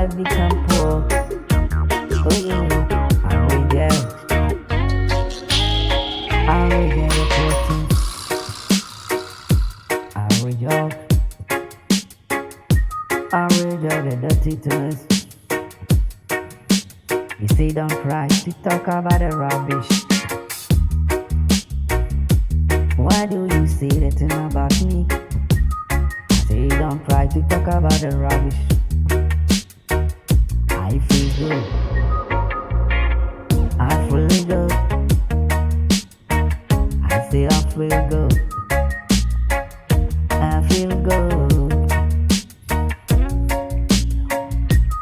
I become poor. Oh yeah, I reject the protein. I reject the dirty things. You say don't cry, to talk about the rubbish. Why do you say that thing about me? Say don't cry, to talk about the rubbish. I feel good. I feel good. I say I feel good. I feel good.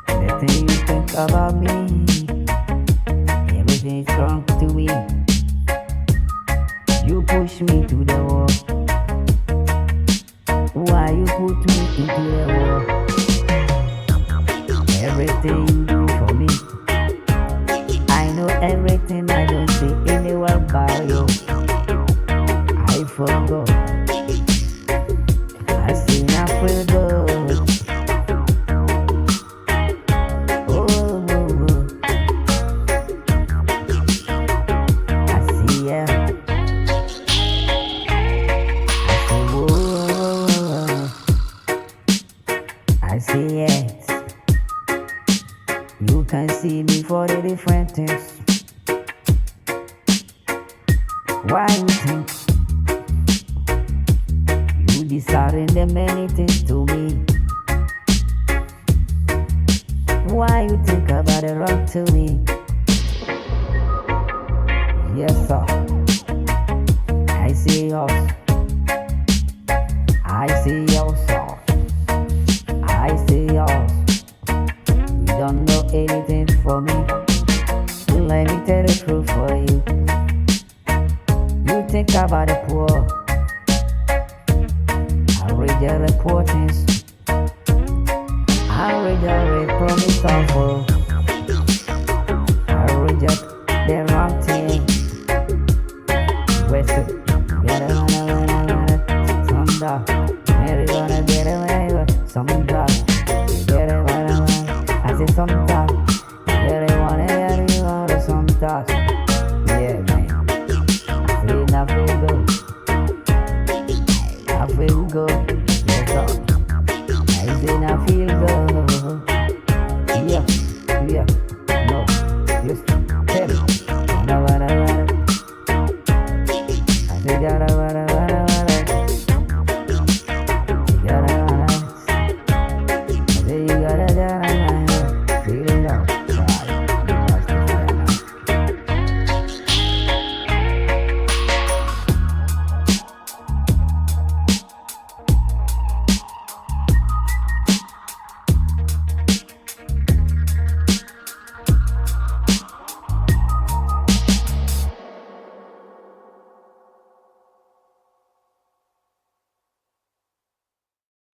The thing you think about me, everything is wrong to me. You push me to the wall. Why you put me into the wall? Everything you do for me, I know everything. I don't say anywhere about you. I forgot. I say I feel good. Oh, oh, oh. I see yeah. I see it. You can see me for the different things. Why you think you deciding the many things to me? Why you think about the wrong to me? Yes sir, I see yours. I see yours sir. I see yours. You don't know anything for me. Let me tell the truth for you. You think about the poor. I reject the poor things. I reject the promise of I reject the wrong thing. West get it some dog. Mary gonna get away with some dog. You get it I say sometimes